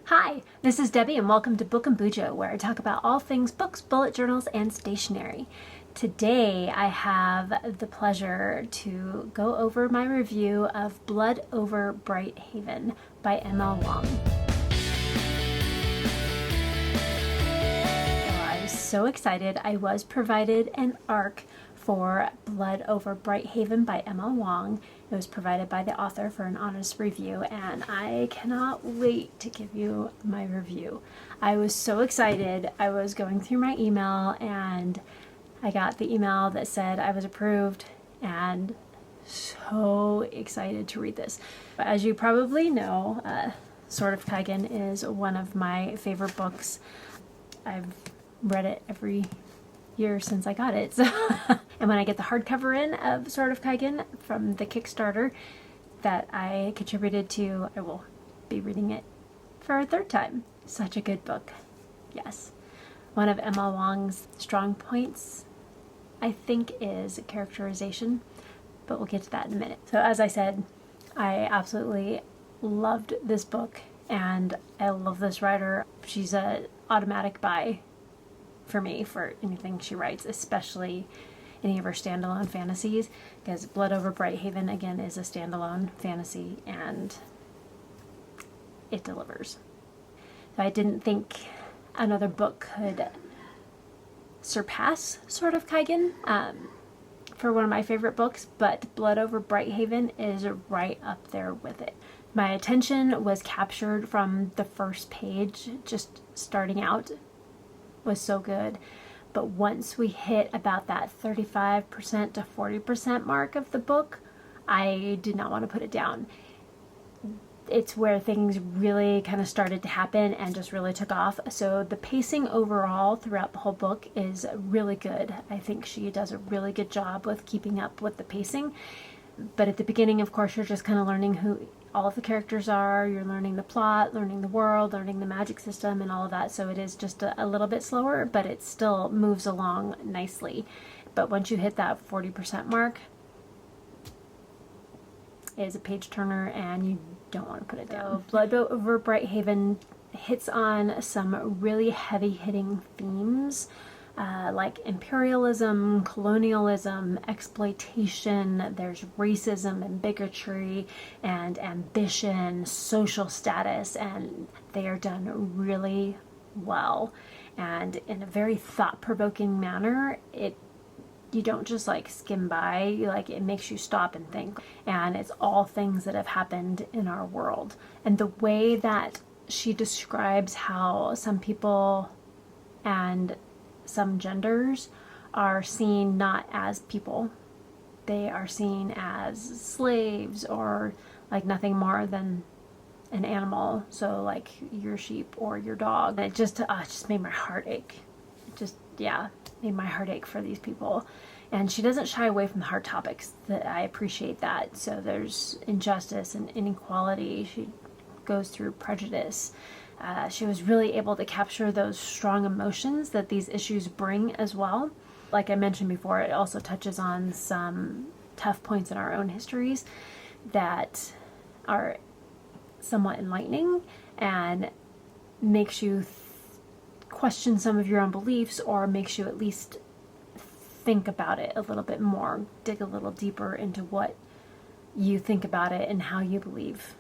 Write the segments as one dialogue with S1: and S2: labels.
S1: Hi, this is Debbie and welcome to Book and Bujo, where I talk about all things books, bullet journals, and stationery. Today I have the pleasure to go over my review of Blood Over Bright Haven by M.L. Wang. I was so excited. I was provided an ARC for Blood Over Bright Haven by M.L. Wang. It was provided by the author for an honest review, and I cannot wait to give you my review. I was so excited. I was going through my email and I got the email that said I was approved, and so excited to read this. As you probably know, Sword of Kaigen is one of my favorite books. I've read it every year since I got it. So and when I get the hardcover in of Sword of Kaigen from the Kickstarter that I contributed to, I will be reading it for a third time. Such a good book. Yes. One of M.L. Wang's strong points, I think, is characterization, but we'll get to that in a minute. So as I said, I absolutely loved this book and I love this writer. She's an automatic buy for me for anything she writes, especially any of her standalone fantasies, because Blood Over Bright Haven, again, is a standalone fantasy and it delivers. So I didn't think another book could surpass Sword of Kaigen for one of my favorite books, but Blood Over Bright Haven is right up there with it. My attention was captured from the first page, just starting out was so good, but once we hit about that 35% to 40% mark of the book, I did not want to put it down. It's where things really kind of started to happen and just really took off. So the pacing overall throughout the whole book is really good. I think she does a really good job with keeping up with the pacing. But at the beginning, of course, you're just kind of learning who all of the characters are. You're learning the plot, learning the world, learning the magic system, and all of that. So it is just a little bit slower, but it still moves along nicely. But once you hit that 40% mark, it is a page turner and you don't want to put it down. Blood Over Bright Haven hits on some really heavy-hitting themes, like imperialism, colonialism, exploitation. There's racism and bigotry and ambition, social status, and they are done really well and in a very thought-provoking manner. You don't just like skim by, it makes you stop and think. And it's all things that have happened in our world. And the way that she describes how some people and some genders are seen not as people, they are seen as slaves or like nothing more than an animal. So like your sheep or your dog. And it just made my heart ache. Made my heart ache for these people. And she doesn't shy away from the hard topics. That I appreciate that. So there's injustice and inequality. She goes through prejudice. She was really able to capture those strong emotions that these issues bring as well. Like I mentioned before, it also touches on some tough points in our own histories that are somewhat enlightening and makes you question some of your own beliefs, or makes you at least think about it a little bit more, dig a little deeper into what you think about it and how you believe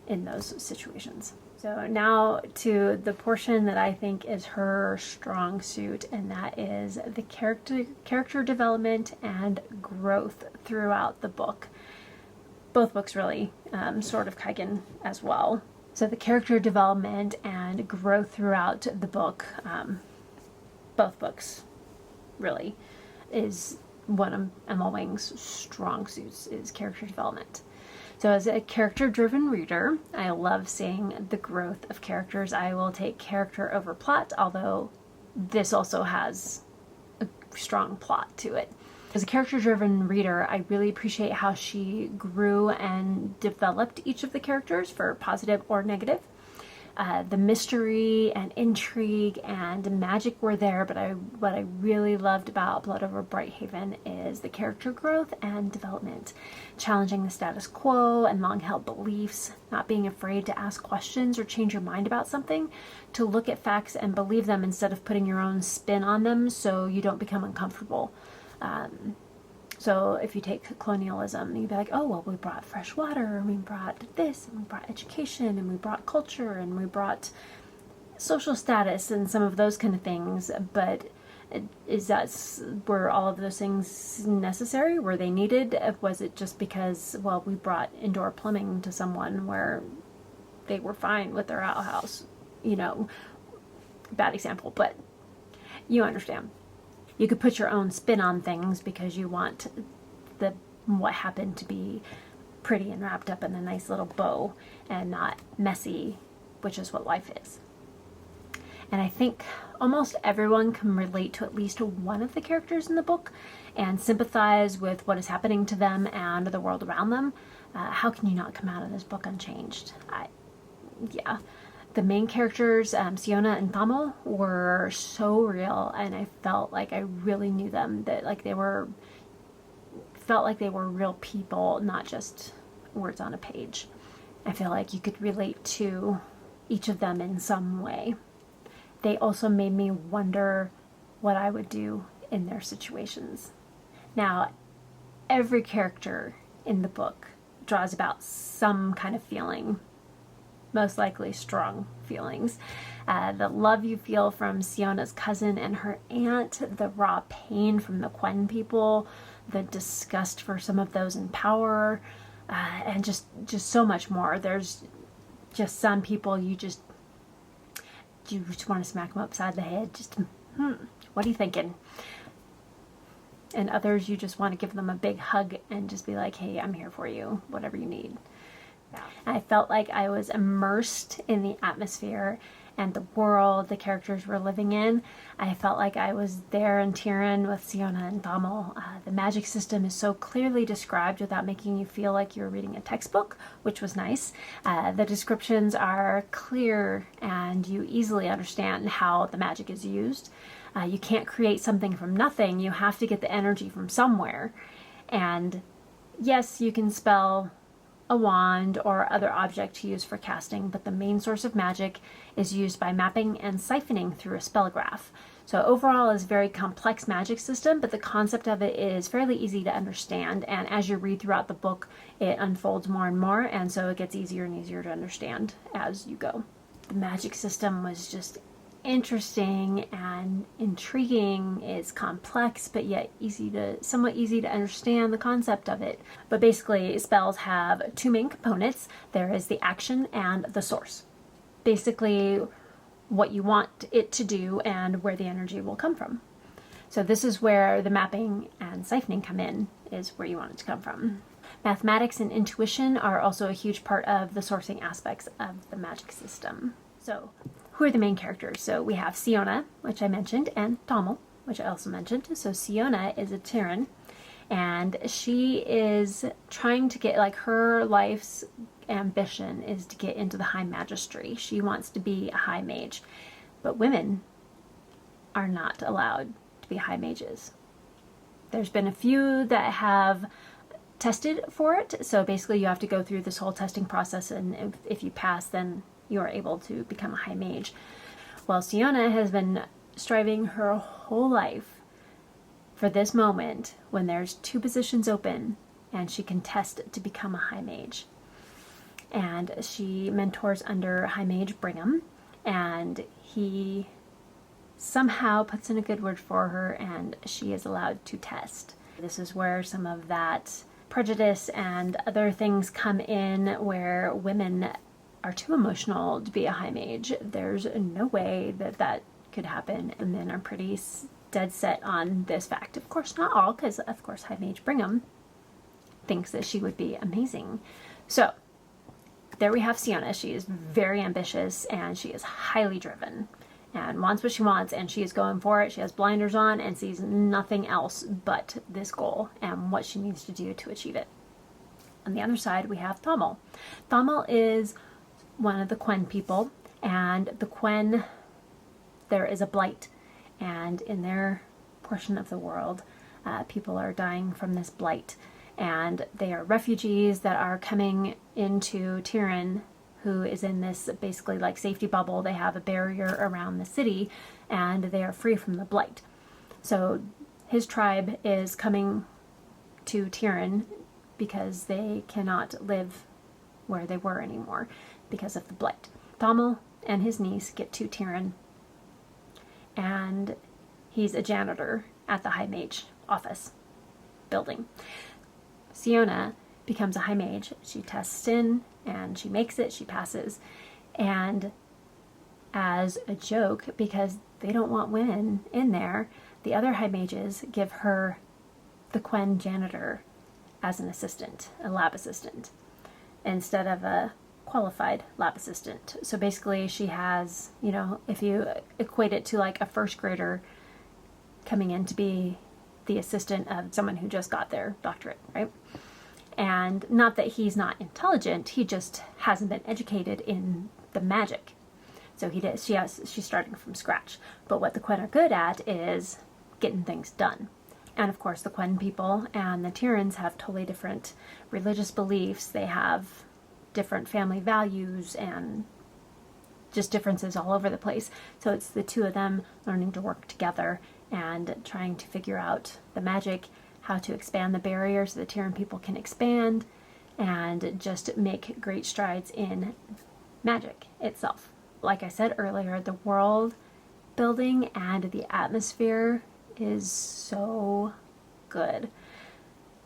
S1: in those situations. So now to the portion that I think is her strong suit, and that is the character development and growth throughout the book. Both books really, Sword of Kaigen as well. So the character development and growth throughout the book, both books really, is one of M.L. Wang's strong suits, is character development. So as a character-driven reader, I love seeing the growth of characters. I will take character over plot, although this also has a strong plot to it. As a character-driven reader, I really appreciate how she grew and developed each of the characters for positive or negative. The mystery and intrigue and magic were there, but what I really loved about Blood Over Brighthaven is the character growth and development, challenging the status quo and long-held beliefs, not being afraid to ask questions or change your mind about something, to look at facts and believe them instead of putting your own spin on them so you don't become uncomfortable. So if you take colonialism, you'd be like, oh, well, we brought fresh water, and we brought this, and we brought education, and we brought culture, and we brought social status, and some of those kind of things. But were all of those things necessary? Were they needed? Was it just because, well, we brought indoor plumbing to someone where they were fine with their outhouse? Bad example, but you understand. You could put your own spin on things because you want what happened to be pretty and wrapped up in a nice little bow and not messy, which is what life is. And I think almost everyone can relate to at least one of the characters in the book and sympathize with what is happening to them and the world around them. How can you not come out of this book unchanged? The main characters, Siona and Tamil, were so real, and I felt like I really knew them. That felt like they were real people, not just words on a page. I feel like you could relate to each of them in some way. They also made me wonder what I would do in their situations. Now, every character in the book draws about some kind of feeling, most likely strong feelings. The love you feel from Siona's cousin and her aunt, the raw pain from the Quen people, the disgust for some of those in power, and just so much more. There's just some people you just want to smack them upside the head. What are you thinking? And others you just want to give them a big hug and just be like, hey, I'm here for you, whatever you need. I felt like I was immersed in the atmosphere and the world the characters were living in. I felt like I was there in Tiran with Siona and Tamil. The magic system is so clearly described without making you feel like you're reading a textbook, which was nice. The descriptions are clear and you easily understand how the magic is used. You can't create something from nothing. You have to get the energy from somewhere. And yes, you can spell a wand or other object to use for casting, but the main source of magic is used by mapping and siphoning through a spell graph. So overall it's a very complex magic system, but the concept of it is fairly easy to understand, and as you read throughout the book it unfolds more and more, and so it gets easier and easier to understand as you go. The magic system was just interesting and intriguing. It's complex but yet somewhat easy to understand the concept of it. But basically spells have two main components. There is the action and the source. Basically what you want it to do and where the energy will come from. So this is where the mapping and siphoning come in, is where you want it to come from. Mathematics and intuition are also a huge part of the sourcing aspects of the magic system. So who are the main characters? So we have Siona, which I mentioned, and Tamil, which I also mentioned. So Siona is a Tiran, and she is trying to get, her life's ambition is to get into the high magistry. She wants to be a high mage, but women are not allowed to be high mages. There's been a few that have tested for it, so basically you have to go through this whole testing process, and if you pass, then you are able to become a high mage. Well, Siona has been striving her whole life for this moment when there's two positions open and she can test to become a high mage. And she mentors under High Mage Brigham, and he somehow puts in a good word for her and she is allowed to test. This is where some of that prejudice and other things come in, where women are too emotional to be a high mage. There's no way that could happen, and men are pretty dead set on this fact. Of course not all, because of course High Mage Brigham thinks that she would be amazing. So there we have Siona. She is very ambitious and she is highly driven and wants what she wants, and she is going for it. She has blinders on and sees nothing else but this goal and what she needs to do to achieve it. On the other side we have Tamil. Tamil is one of the Quen people, And the Quen, there is a blight, and in their portion of the world, people are dying from this blight, and they are refugees that are coming into Tyrion, who is in this basically like safety bubble. They have a barrier around the city, and they are free from the blight. So his tribe is coming to Tyrion because they cannot live where they were anymore because of the blight. Thomel and his niece get to Tyrion, and he's a janitor at the High Mage office building. Siona becomes a High Mage. She tests in, and she makes it, she passes. And as a joke, because they don't want women in there, the other High Mages give her the Quen janitor as an assistant, a lab assistant, instead of a qualified lab assistant. So basically she has, you know, if you equate it to like a first grader coming in to be the assistant of someone who just got their doctorate, right? And not that he's not intelligent, he just hasn't been educated in the magic. So she's starting from scratch. But what the Quen are good at is getting things done. And of course the Quen people and the Tyrans have totally different religious beliefs. They have different family values and just differences all over the place. So it's the two of them learning to work together and trying to figure out the magic, how to expand the barrier so the Tyrian people can expand, and just make great strides in magic itself. Like I said earlier, the world building and the atmosphere is so good.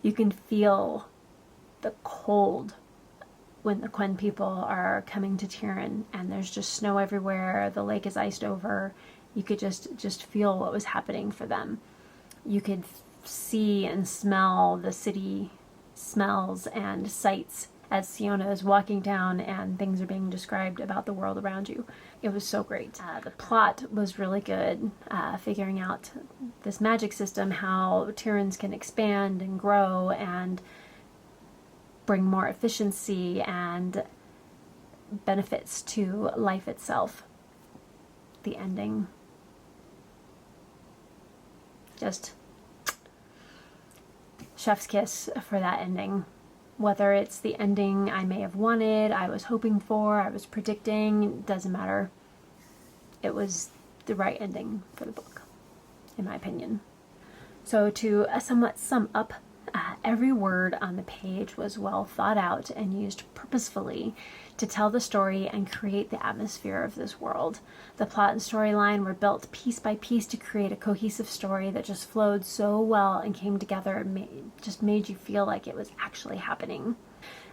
S1: You can feel the cold when the Quen people are coming to Tyrion, and there's just snow everywhere, the lake is iced over. You could just feel what was happening for them. You could see and smell the city smells and sights as Siona is walking down and things are being described about the world around you. It was so great. The plot was really good, figuring out this magic system, how Tyrans can expand and grow and bring more efficiency and benefits to life itself. The ending, just chef's kiss for that ending. Whether it's the ending I may have wanted, I was hoping for, I was predicting, doesn't matter. It was the right ending for the book, in my opinion. So to somewhat sum up, every word on the page was well thought out and used purposefully to tell the story and create the atmosphere of this world. The plot and storyline were built piece by piece to create a cohesive story that just flowed so well and came together and just made you feel like it was actually happening.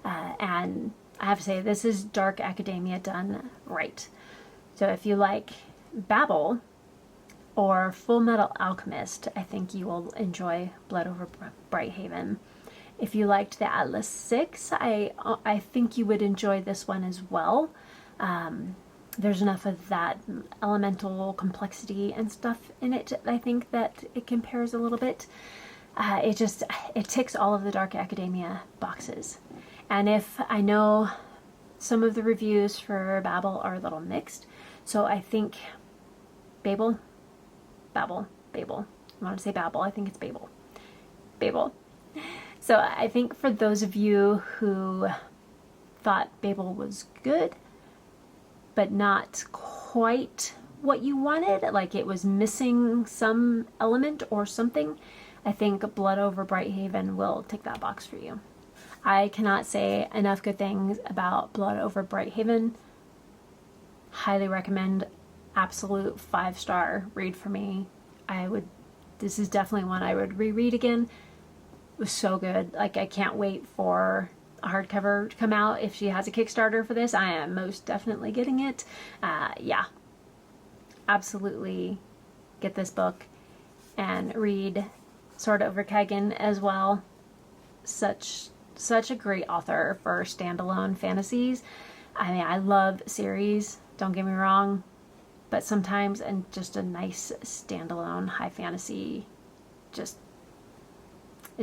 S1: And I have to say, this is dark academia done right. So if you like Babel or Full Metal Alchemist, I think you will enjoy Blood Over Brighthaven. If you liked the Atlas 6, I think you would enjoy this one as well. There's enough of that elemental complexity and stuff in it, I think, that it compares a little bit. It ticks all of the dark academia boxes. And if I know some of the reviews for Babel are a little mixed, so I think Babel. I want to say Babel, I think it's Babel. So I think for those of you who thought Babel was good, but not quite what you wanted, like it was missing some element or something, I think Blood Over Brighthaven will tick that box for you. I cannot say enough good things about Blood Over Brighthaven. Highly recommend. Absolute 5-star read for me. This is definitely one I would reread again. It was so good. Like, I can't wait for a hardcover to come out. If she has a Kickstarter for this, I am most definitely getting it. Yeah, absolutely get this book and read Sword of Kaigen as well. Such a great author for standalone fantasies. I mean, I love series, don't get me wrong, but sometimes, and just a nice standalone high fantasy, it's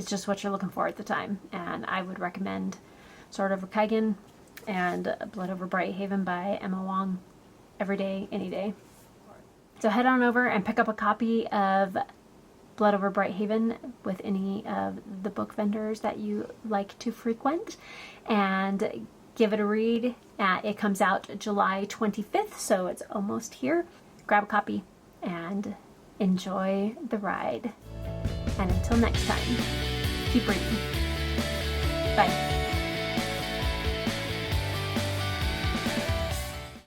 S1: just what you're looking for at the time. And I would recommend Sword of Kaigen and Blood Over Brighthaven by Emma Wang. every day, any day. So head on over and pick up a copy of Blood Over Brighthaven with any of the book vendors that you like to frequent, and give it a read. It comes out July 25th, so it's almost here. Grab a copy and enjoy the ride. And until next time, keep reading. Bye.